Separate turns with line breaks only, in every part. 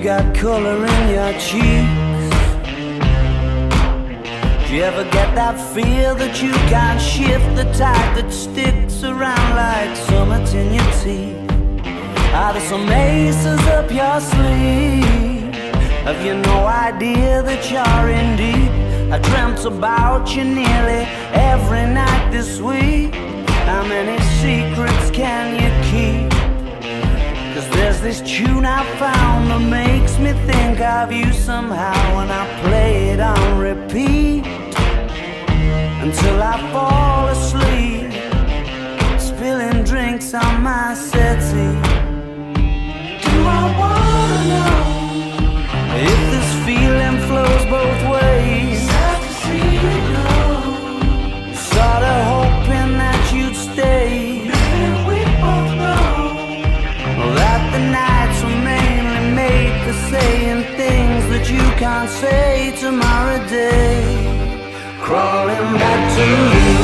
got color in your cheeks. Do you ever get that feel that you can't shift, the type that sticks around like summits in your teeth? Are there some aces up your sleeve? Have you no idea that you're in deep? I dreamt about you nearly every night this week. How many secrets can you keep? 'Cause there's this tune I found that makes me think of you somehow, and I play it on repeat until I fall asleep, spilling drinks on my settee. Do I wanna know if this feeling flows both ways? Sad to see you go. Sorta hoping that you'd stay. Maybe we both know that the nights were mainly made for saying things that you can't say tomorrow day. Crawling back to you.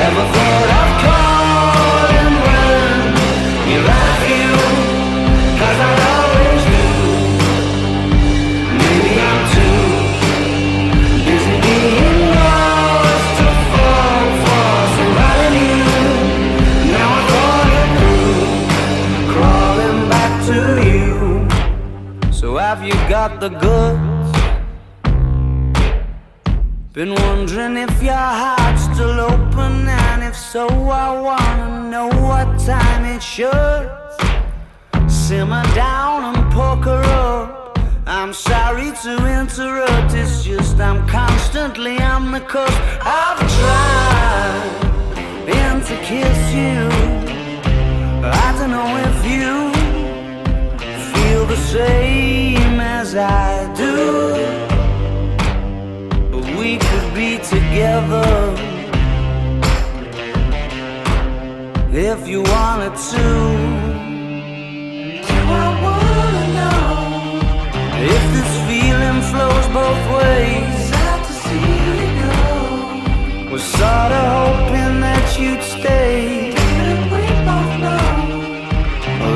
Never thought of calling when you're out of you, 'cause I always do. Maybe I'm too busy being lost to fall for somebody new. Now I thought it through, crawling back to you. So have you got the goods? Been wondering if your heart's still open, and if so, I wanna know what time it should. Simmer down and poker up. I'm sorry to interrupt, it's just I'm constantly on the cusp. I've tried to kiss you. I don't know if you feel the same as I do. We could be together if you wanted to. Do I wanna know if this feeling flows both ways? Sad to see you go. Was sorta hoping that you'd stay. Didn't we both know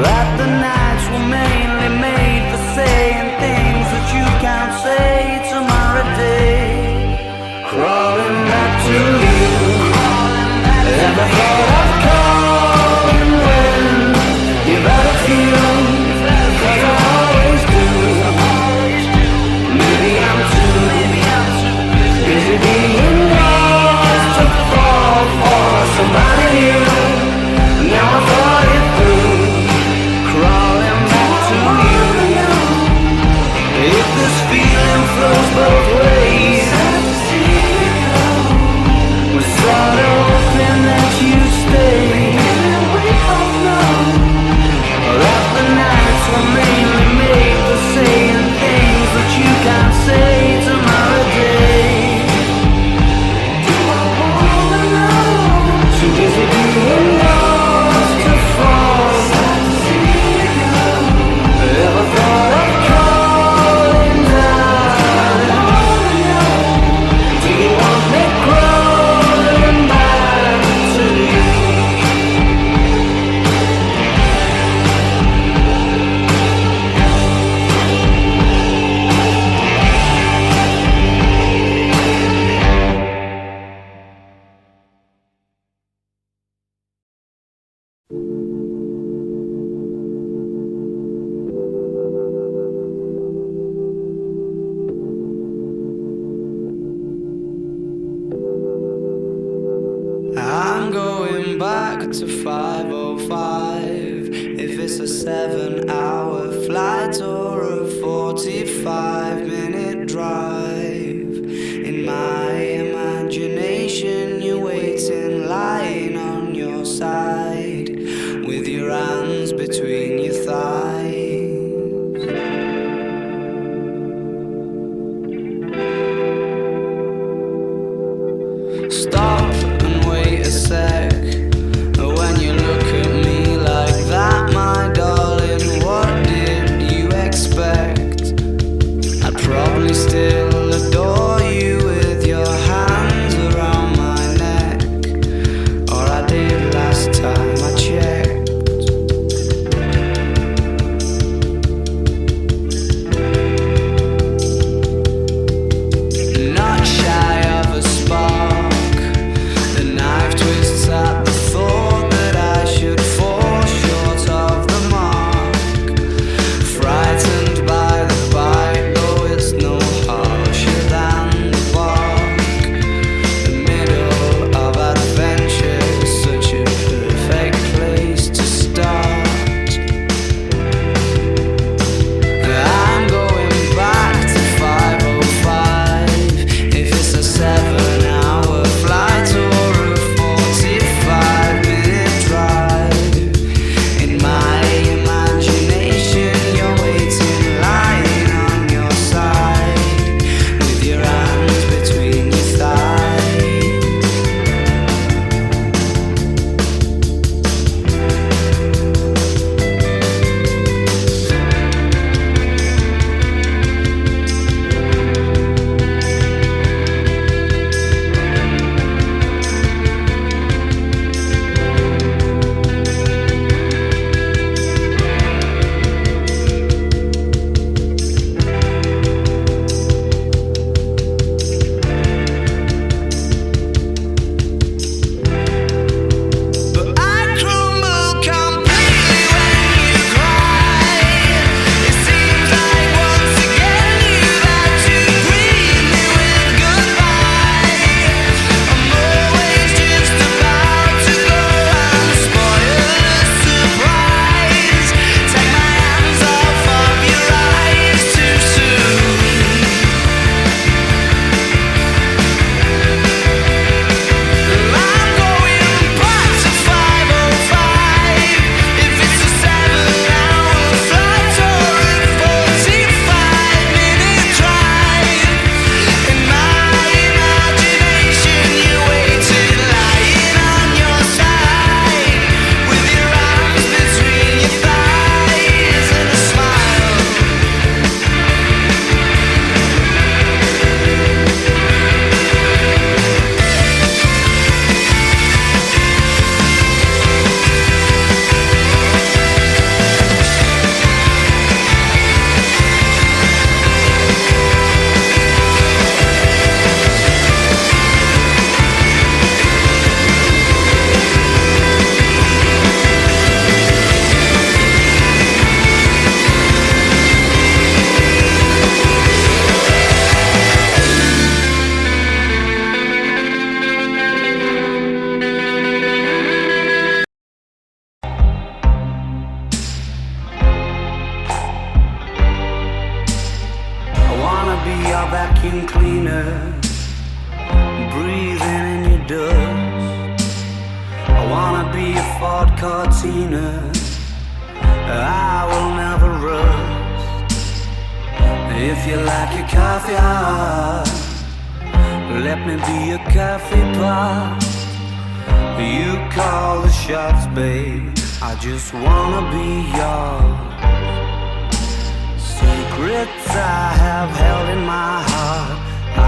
that the nights were mainly made for saying things that you can't say tomorrow day? Crawling back to you. Never thought of calling when you've had a few, 'cause I always do. Maybe I'm too busy being lost to fall for somebody new. Now I thought it through, crawling back to you. If this feeling flows both ways, sorta hoping that you'd stay. We both know that the nights were mainly made for saying things that you can't say tomorrow day. Do I wanna know? Too busy being lost to fall. Sad to see you go. Ever thought of calling down? I wanna know. Do you want me crawling back to you? I'm going back to 5:05. If it's a 7-hour flight or a 45-minute drive, in my imagination you're waiting, lying on your side, with your hands between your thighs. Stop and wait a sec. When you look at me like that, my darling, what did you expect? I'd a Ford Cortina, I will never rust. If you like your coffee hot, let me be a coffee pot. You call the shots, babe, I just wanna be yours. Secrets I have held in my heart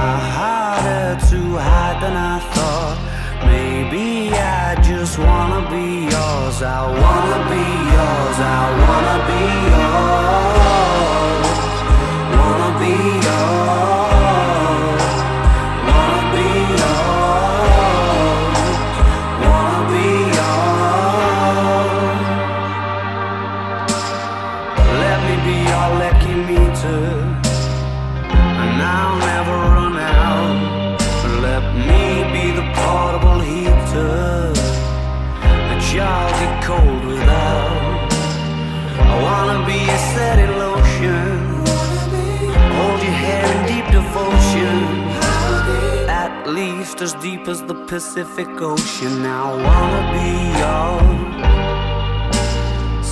are harder to hide than I thought. Maybe I just wanna be yours. I wanna be yours. I wanna be yours. Wanna be yours. Wanna be yours. Wanna be yours. Let me be your lucky meter, and I'll never run out. Let me be the portable heater that y'all get cold without. I wanna be a steady lotion, hold your hair in deep devotion, at least as deep as the Pacific Ocean. I wanna be yours.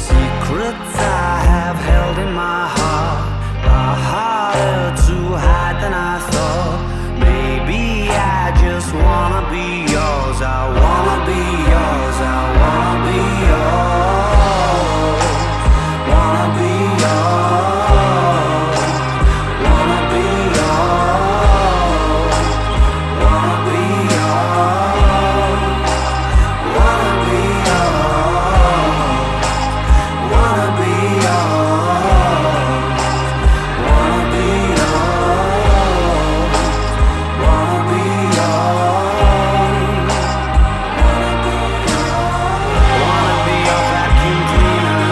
Secrets I have held in my heart are harder to hide than I thought. Maybe I just wanna be yours. I wanna be yours. I wanna be yours. Wanna be yours. Wanna be yours. Wanna be yours. Wanna be yours. Wanna be yours. Wanna be yours. Wanna be yours. Wanna be your vacuum cleaner,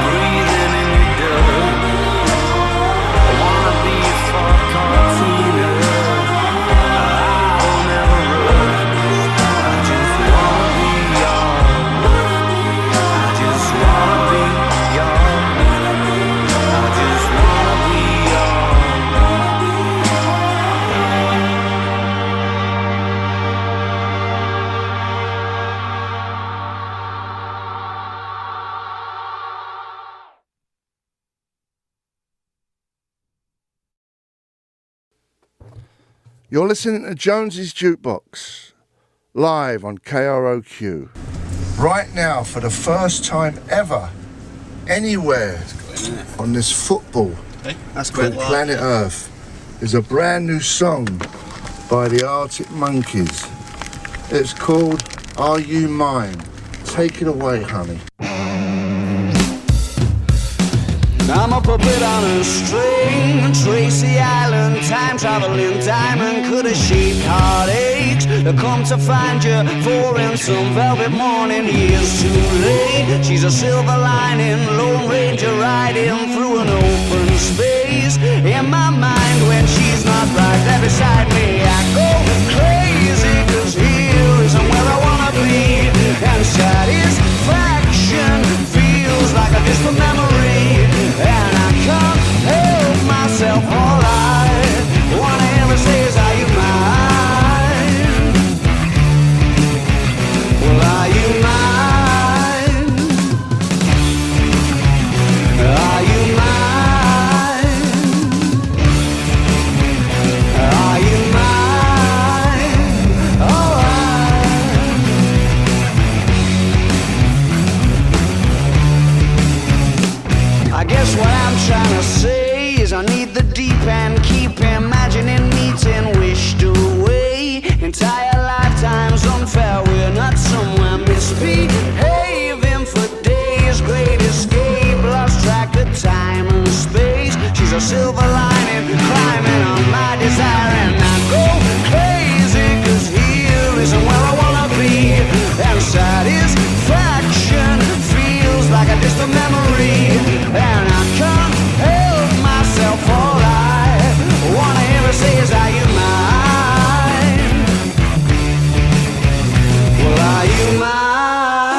breathing in your dirt. I wanna be your Ford Cortina, I will never run. I just wanna be yours. I just wanna be yours. I just wanna be
You're listening to Jones's Jukebox, live on KROQ. Right now, for the first time ever, anywhere on this football called Planet Earth, is a brand new song by the Arctic Monkeys. It's called Are You Mine? Take it away, honey.
I'm a puppet on a string, Tracy Island, time traveling diamond, could have shaped heartaches, come to find you for in some velvet morning, years too late. She's a silver lining, Lone Ranger riding through an open space. In my mind when she's not right there beside me, I go crazy, cause here isn't where I wanna be, and satisfaction feels like a distant memory. And I can't help myself, all I wanna ever say is, are you mine? Well, are you mine? Are you mine? Are you mine? I guess what I'm trying to say is I need the deep end, keep imagining meeting wished away. Entire lifetimes unfair, we're not somewhere misbehaving for days. Great escape, lost track of time and space. She's a silver lining, climbing on my desire, and I go crazy, cause here isn't where I wanna be, and satisfaction feels like a distant memory. And I can't help myself, all I wanna ever say is, are you mine? Well, are you mine?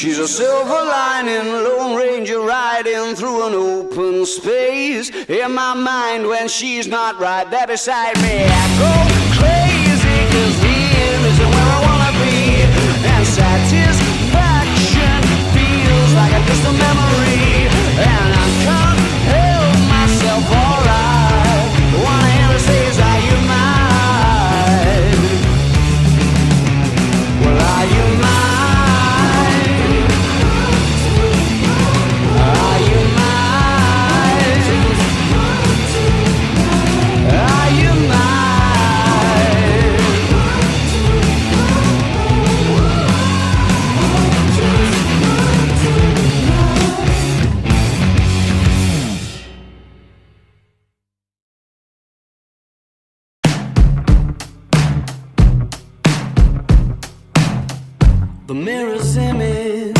She's a silver lining, Lone Ranger riding through an open space. In my mind when she's not right there beside me, I go crazy, 'cause here isn't where I wanna be. And satisfaction feels like a distant memory, and I can't help myself, alright. Wanna hear her say, is are you mine? Well, are you mine? The mirror's image,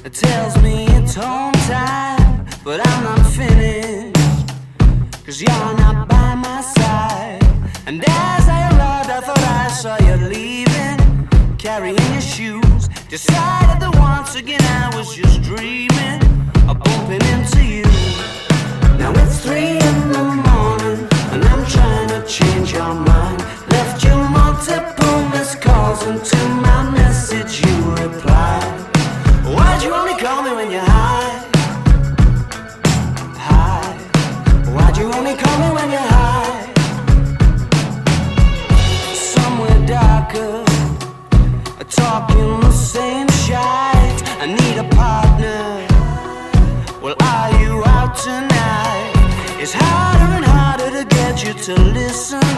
it tells me it's home time, but I'm not finished, 'cause you're not by my side. And as I arrived, I thought I saw you leaving, carrying your shoes. Decided that once again I was just dreaming of bumping into you. Now it's 3 in the morning, and I'm trying to change your mind. Left you multiple missed calls, and to my message you replied. Why'd you only call me when you're high? High. Why'd you only call me when you're high? Somewhere darker, talking the same shite. I need a partner. Well, are you out tonight? It's harder and harder to get you to listen.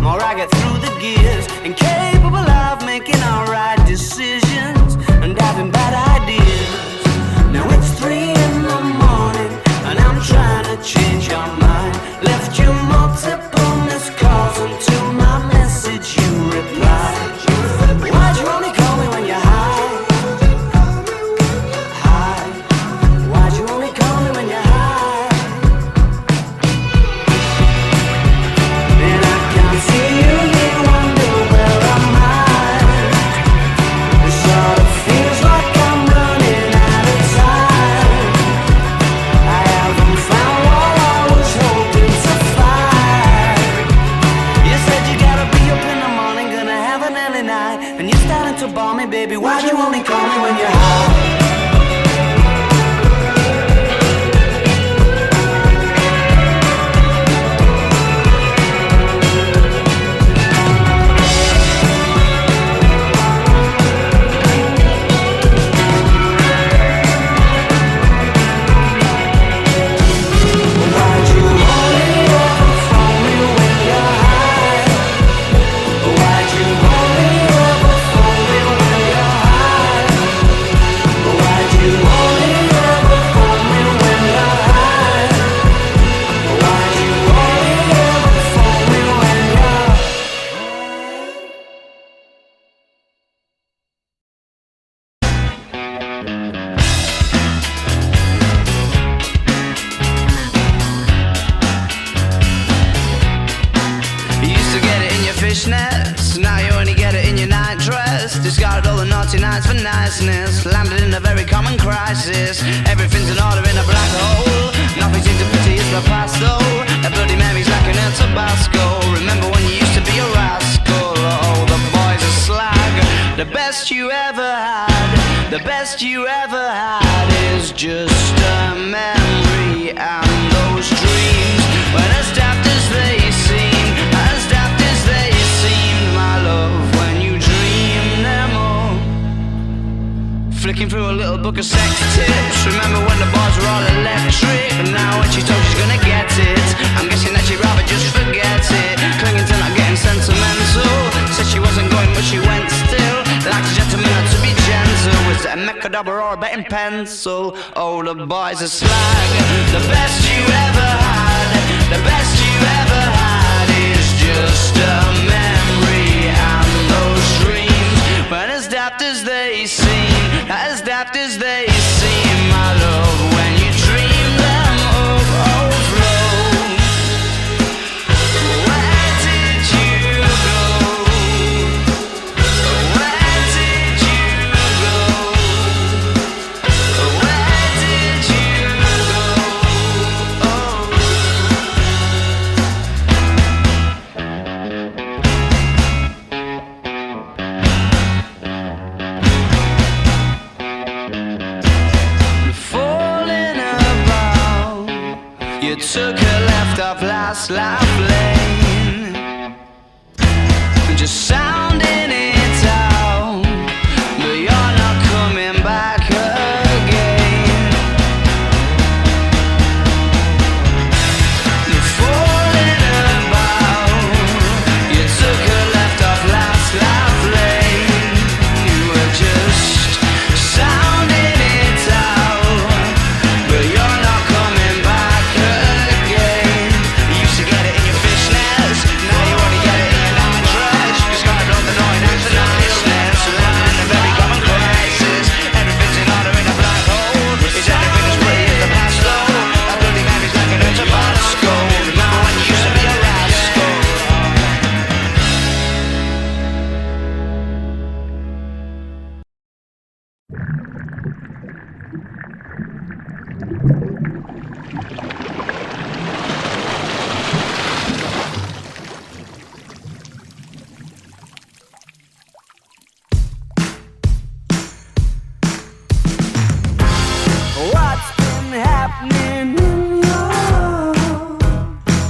More I get through the gears, incapable of making alright decisions and having bad ideas. Now it's 3 in the morning, and I'm trying to change your mind. Left you multiple missed calls, and to my message you replied. Why'd you only call me when you're high? High. Why'd you only call me when you're high? And I can see you, you wonder where I'm at. It sort of feels like I'm running out of time. I haven't found what I was hoping to find. You said you gotta be up in the morning, gonna have an early night, and you're starting to bore me, baby. Why'd you only call me when you're high? Why'd you only ever phone me when you're high? Why'd you only ever phone me when you're high? Why'd you only ever phone me when you're high? Why'd you only ever phone me when you're You used to get it in your fishnets, now you only get it in your nightdress. Discarded all the naughty nights for niceness, landed in a very common crisis. Everything's in order in a black hole, nothing seems to pity is the past though. A bloody memory's like an El Tabasco. Remember when you used to be a rascal? Oh, the boys are slag. The best you ever had, the best you ever had is just a memory. And those dreams, when as daft as they seem, as daft as they seemed, my love, when you dream them all. Flicking through a little book of sex tips, remember when the bars were all electric, and now when she told she's gonna get it, I'm guessing that she'd rather just forget it. Clinging to not getting sentimental, said she wasn't going but she went still. Like a gentleman had to be gentle, was it a mechadabra or a betting pencil? Oh, the boys are slag. The best you ever had, the best you ever had is just a memory. And those dreams, when as daft as they seem, as daft as they seem, my love, when you dream them overflow. Where did you go? Where did you go? took a left off last life lane, just sounding it out, but you're not coming back again. You're falling about. You took a left off last life lane. You were just sounding it out, but you're not coming back again. You used to get it in your fishnets, now you only get it in your nightdress. You started on the noise and the niceness, and a very common crisis. Everything's in order in a black hole. Is everything as pretty as the past though? That bloody name is like an Tabasco. Remember when you used to be a rascal? What's been happening in your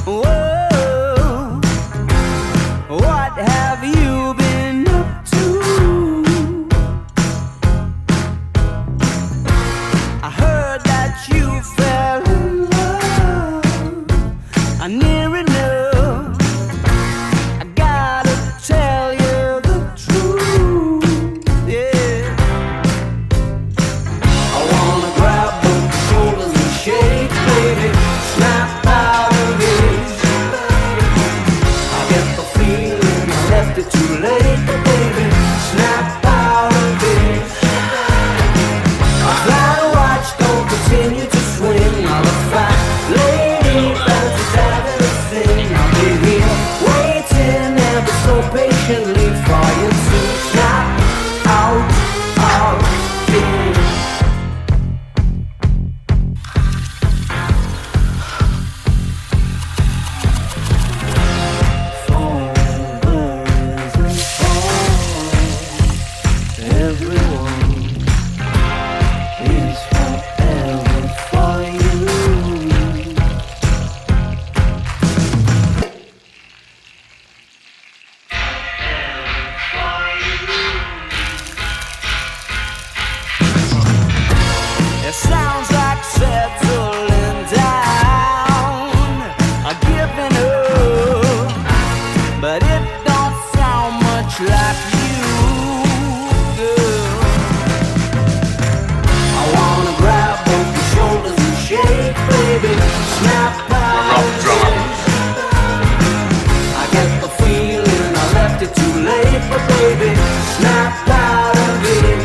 world? What have you been up to? I heard that you fell in love. I'm near enough. I gotta tell you the truth. Yeah. I wanna grab both shoulders and shake, baby, snap out of it. I get the feeling I left it too late, but baby, snap out of it. I fly to watch, don't continue to swing. All the fat lady fancies having a thing. I'll be here waiting ever so patiently for you to snap out of it. Everyone is forever for you. It sounds like settling down, giving up, but it don't sound much like you, girl. I wanna grab both your shoulders and shake, baby, snap out of it. I get the feeling I left it too late, but baby, snap out of it.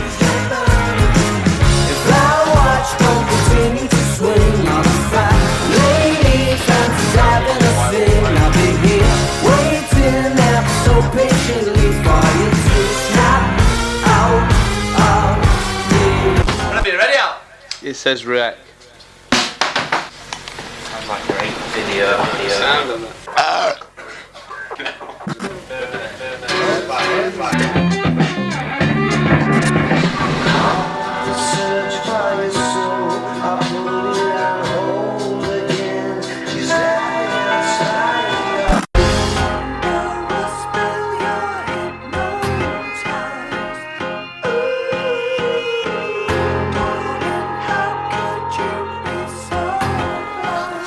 If I watch, don't continue to swing on the fat lady fancies having a thing. I'll be here waiting ever so patiently for you to snap out of it.
Whenever you're ready out.
It says wreck.
Sounds like great video.
Sound on that.
Search for your soul, I put it on hold again. Is that inside? Never spell your hypnotized. How could you be so blind?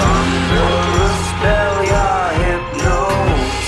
Under a spell, you're hypnotized.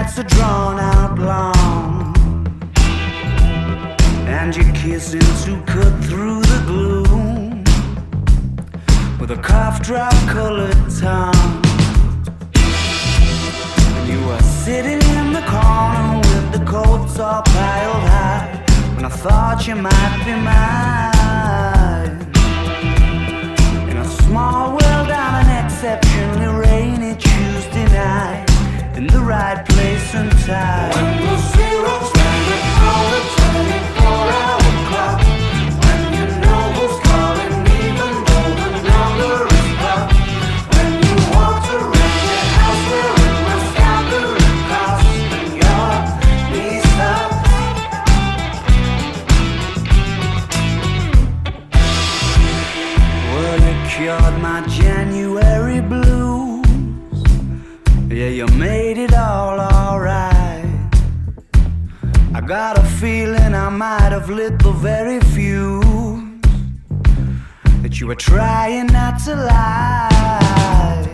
nights are drawn out long, and you're kissing to cut through the gloom with a cough drop colored tongue. And you were sitting in the corner with the coats all piled high, when I thought you might be mine. In a small world on an exceptionally rainy Tuesday night, in the right place and time. When the zero's standing on the 24-hour clock, when you know who's calling even though the number is blocked, when you walk around your house wearing my scalpel cross and your knees up. Well, you cured my January blues. Yeah, you made it all alright. I got a feeling I might have lit the very fuse that you were trying not to lie.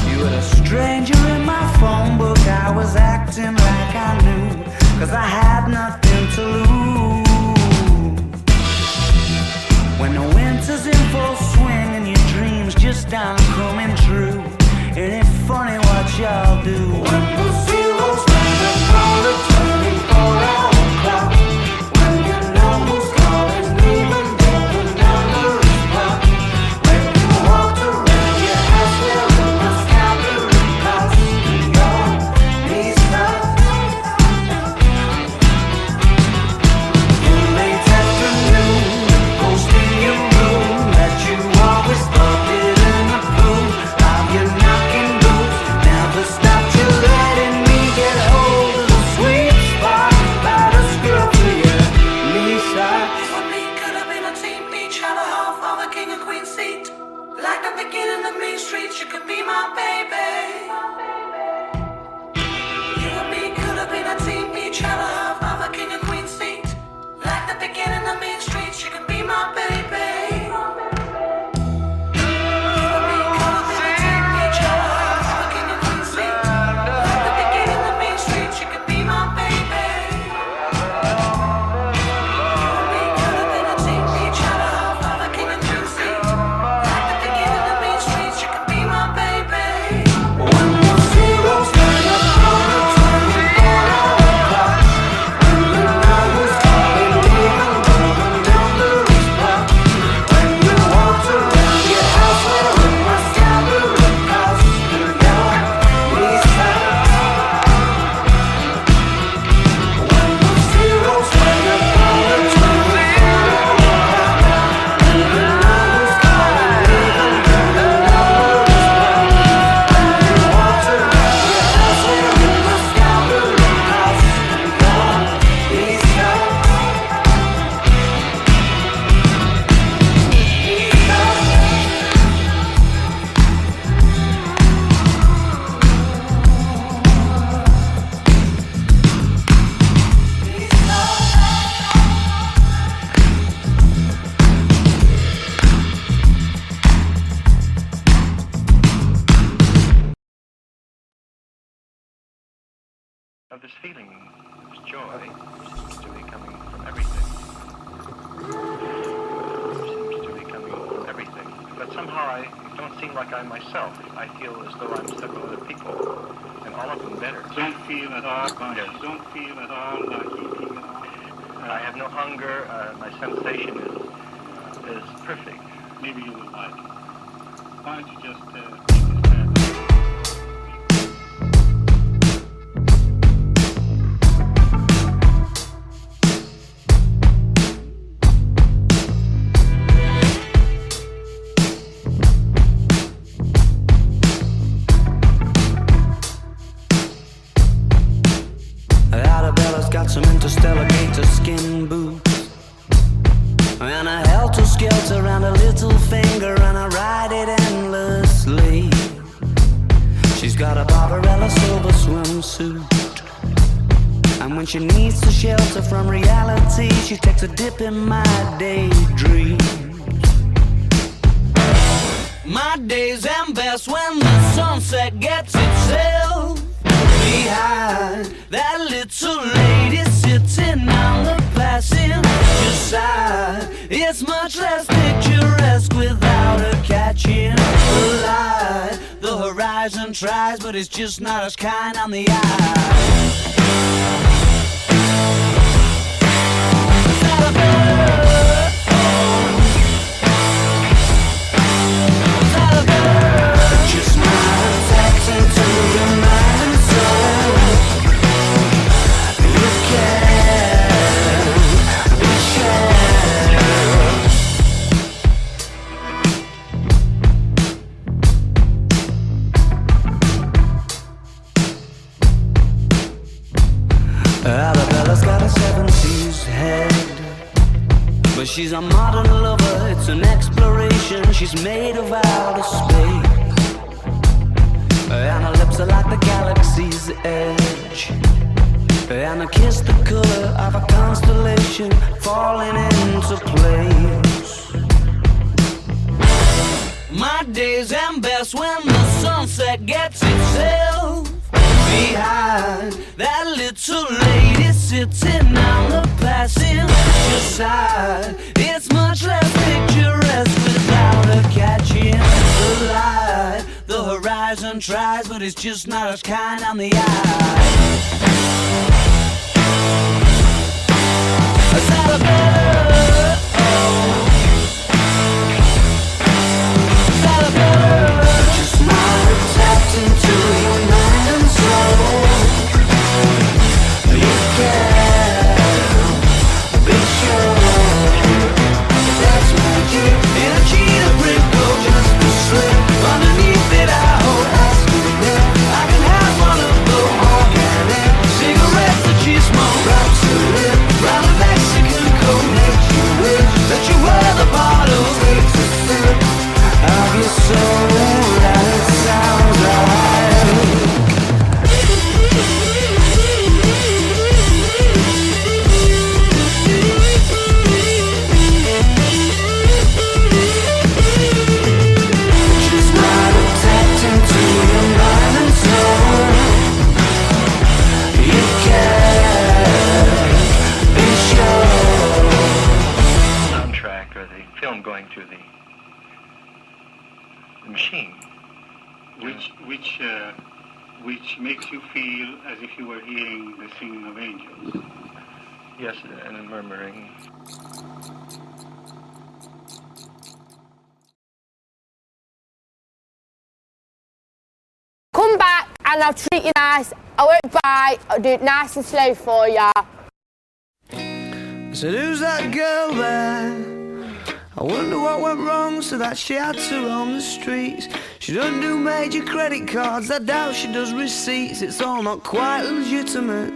You had a stranger in my phone book. I was acting like I knew, 'cause I had nothing to lose. When the winter's in full swing and your dreams just aren't coming true, ain't it funny what y'all do? When the zero's standing on the 24-hour clock, when you know who's calling even though the number is blocked, when you walked around your house wearing my scalpel cross and your knees tucked. In late afternoon, ghost in your room that you always thought didn't approve of your knocking boots, never stopped you letting me get hold of the sweet spot by the scruff of your knee socks.
You and me could have been a team, each had a half of a king and queen seat. Like the beginning of Main Street, you could be my baby. You and me could have been a team, each had a half of a king and queen seat. Like the beginning of Main Street, you could be my baby. You and me could have been a team, each had a half of a king and queen seat. Like the beginning of Main Street, you could be my baby. You and me could have been a team, each had a half of a king and queen seat. Like the beginning of Main Street, you could be my baby.
When the zero's standing on the 24-hour clock, when you know who's calling even though the number is blocked, when you walked around your house wearing my scalpel cross and your knees tucked. When the zero's standing on the 24-hour clock, when you know who's calling even though the number is blocked, when you walked around your house wearing my scalpel cross and your knees tucked.
Of this feeling, this joy, seems to be coming from everything. Seems to be coming from everything. But somehow I don't seem like I'm myself. I feel as though I'm stuck with other people, and all of them better.
Don't feel at all conscious.
Yes.
Don't feel at all like eating at all.
I have no hunger. My sensation is perfect.
Maybe you would like it. Why don't you just take a stand?
Arabella's got some interstellar gator skin boots and a helter-skelter around her little finger, and I ride it endlessly. She's got a Barbarella silver swimsuit, and when she needs to shelter from reality, she takes a dip in my daydreams. My days end best when the sunset gets itself. The behind that little lady sitting on the passenger side. It's much less picturesque without her catching the light. The horizon tries, but it's just not as kind on the eye. Just not attaching to your mind and soul. You can be sure. Arabella's got a 70s head, but she's a modern lover, it's an exploration. She's made of outer space, and her lips are like the galaxy's edge, and her kiss the color of a constellation falling into place. My days end best when the sunset gets itself behind that little lady sitting on the passenger side. It's much less picturesque without her catching the light. The horizon tries, but it's just not as kind on the eye. Just not tapped into your mind and soul. You can be sure that's magic in a cheetah print coat, just a slip underneath it. I hold asking I can have one of the organic cigarettes that you smoke. Wrapped to it round a Mexican coat, makes you wish that you were the bottles. Take a sip of your soul, and it sounds right. Just not attached into your mind and soul. You can be sure.
Soundtrack or the film going to the machine.
Which makes you feel as if you were hearing the singing of angels.
Yes, and a murmuring.
Come back and I'll treat you nice. I won't bite, I'll do it nice and slow for ya.
I said, who's that girl there? I wonder what went wrong so that she had to roam the streets. She doesn't do major credit cards, I doubt she does receipts. It's all not quite legitimate.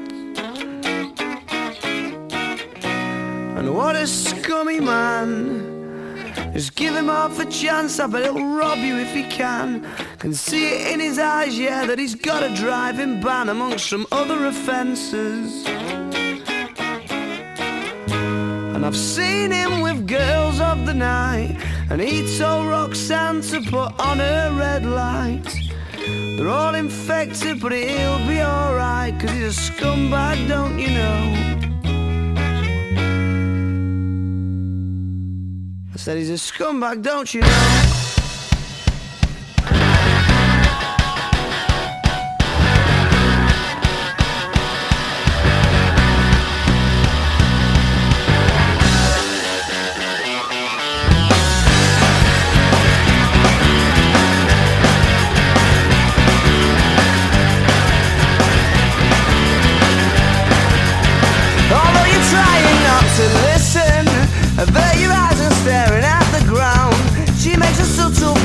And what a scummy man. Just give him half a chance, I bet he'll rob you if he can. Can see it in his eyes, yeah, that he's got a driving ban amongst some other offences. And I've seen him with girls of the night, and he told Roxanne to put on her red light. They're all infected, but he'll be alright, 'cause he's a scumbag, don't you know? I said he's a scumbag, don't you know?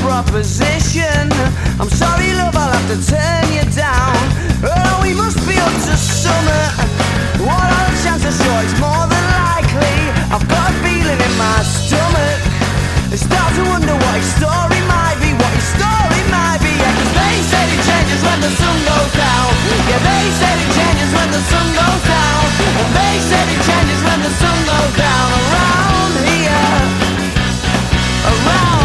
Proposition. I'm sorry, love, I'll have to turn you down. Oh, we must be up to summer. What are the chances? Sure, it's more than likely. I've got a feeling in my stomach. I start to wonder what his story might be. What his story might be. Yeah, 'cause they said it changes when the sun goes down. Yeah, they said it changes when the sun goes down. And they said it changes when the sun goes down. Around here, around.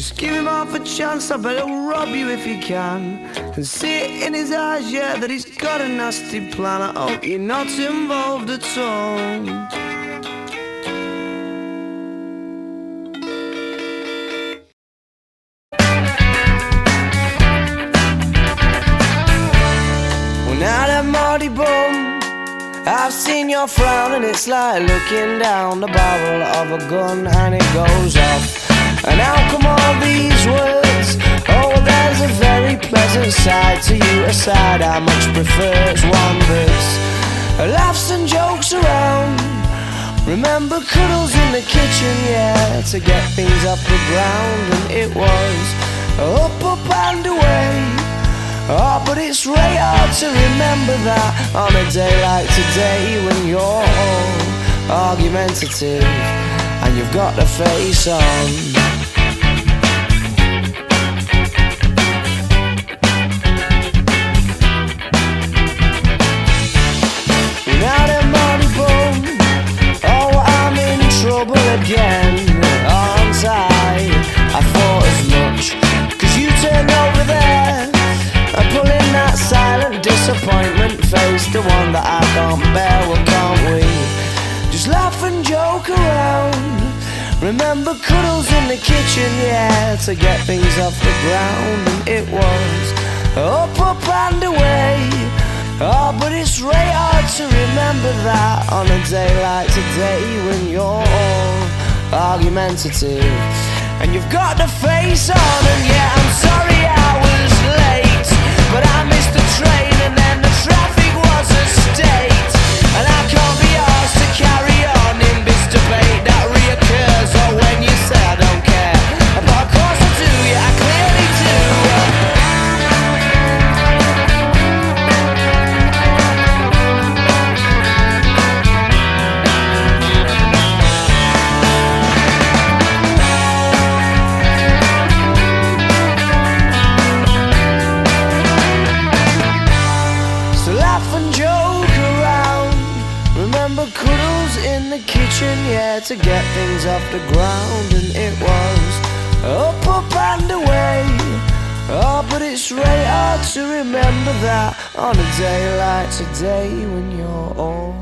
Just give him half a chance, I bet he'll rob you if he can. And see it in his eyes, yeah, that he's got a nasty plan. I hope you're not involved at all. Now that Marty bum, I've seen your frown, and it's like looking down the barrel of a gun and it goes off. And how come all these words? Oh, there's a very pleasant side to you, a side I much prefer. It's one that's laughs and jokes around. Remember cuddles in the kitchen, yeah, to get things off the ground. And it was up and away. Oh, but it's really hard to remember that on a day like today, when you're all argumentative and you've got the face on. Now that money boom, oh, I'm in trouble again, aren't I thought as much, 'cause you turned over there and pulling that silent disappointment face, the one that I can't bear. Well, can't we just laugh and joke around? Remember cuddles in the kitchen, yeah, to get things off the ground. And it was up and away. Oh, but it's really hard to remember that on a day like today, when you're all argumentative and you've got the face on. And yeah, I'm sorry I was late, but I missed the train and then the traffic was a state. And I can't be asked to carry on in this debate that reoccurs. Or when you say I don't care, but of course I do, yeah, I clearly do. Yeah, to get things off the ground. And it was up and away. Oh, but it's really hard to remember that on a day like today, when you're all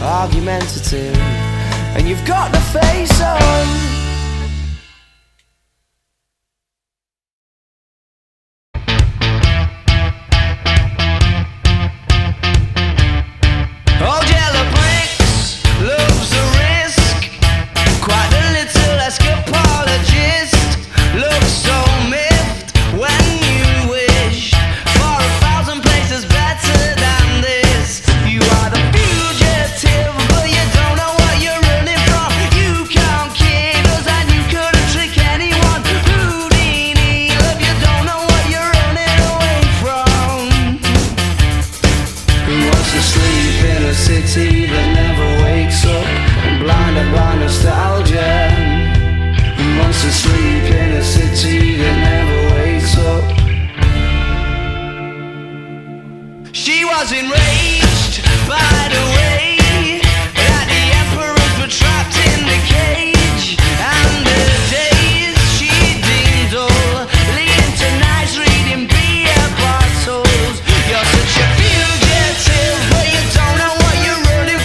argumentative and you've got the face on. You're such a fugitive, but you don't know what you're running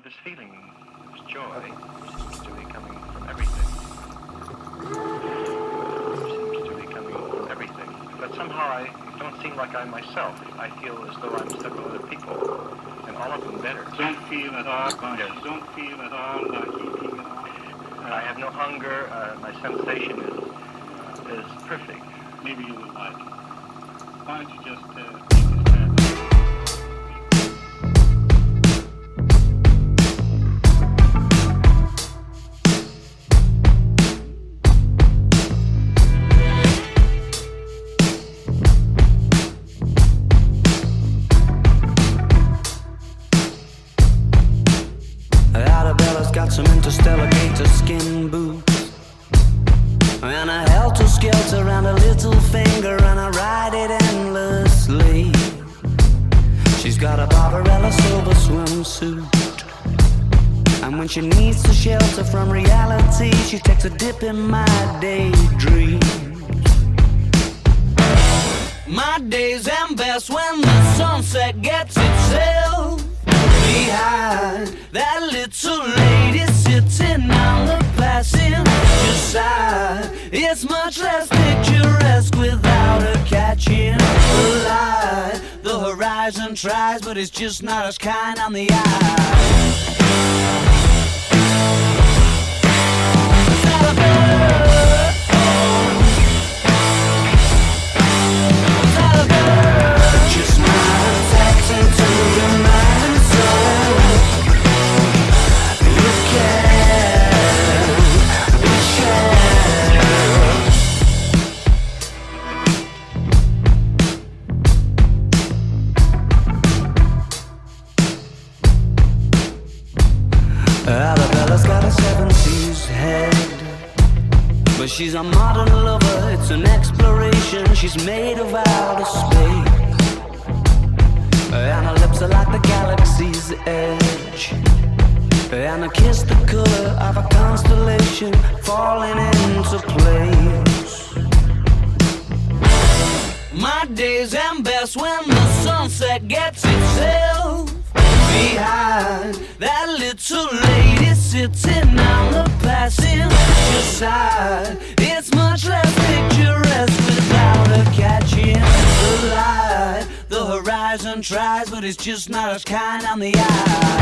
this feeling, this joy, seems to be coming from everything. Seems to be coming from everything. But somehow I don't seem like I'm myself. I feel as though I'm several other people, and all of them better.
Don't feel at all conscious.
Yes.
Don't feel at all like eating at all.
I have no hunger. My sensation is perfect.
Maybe you will like it. Why don't you just take this tablet?
Arabella's got some interstellar gator skin boots and a helter-skelter around her little finger, and I ride it endlessly. She's got a Barbarella silver swimsuit, and when she needs to shelter from reality, she takes a dip in my daydreams. My days end best when the sunset gets itself behind that little lady sitting on the passenger side. It's much less picturesque without her catching the light. The horizon tries, but it's just not as kind on the eye. Just not attaching to your mind and soul. You can be sure. Arabella's got a 70s head, but she's a modern lover, it's an exploration. She's made of outer space, and her lips are like the galaxy's edge, and her kiss the color of a constellation falling into place. My days end best when the sunset gets itself behind that little lady sitting on the passenger side. It's much less picturesque without her catching the light. The horizon tries, but it's just not as kind on the eye.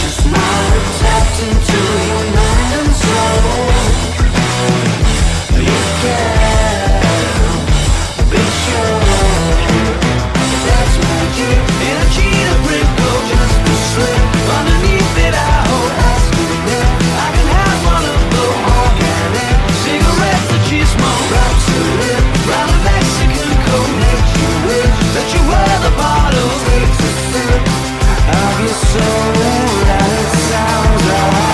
Just not tapped into your mind and soul. You can be sure that's magic in a cheetah print coat, just a slip underneath it. I hold asking I can have one of the organic cigarettes that you smoke. Wraps her lip round a Mexican coat, makes you wish that you were the bottle. Takes a sip of your soul, and it sounds right.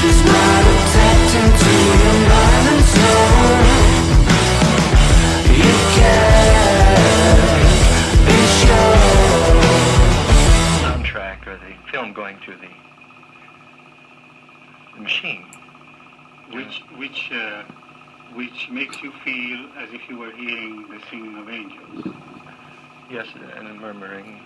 Just not attached into your mind and soul. You can be sure.
Soundtrack or the film going to the machine.
Which makes you feel as if you were hearing the singing of angels.
Yes, and a murmuring.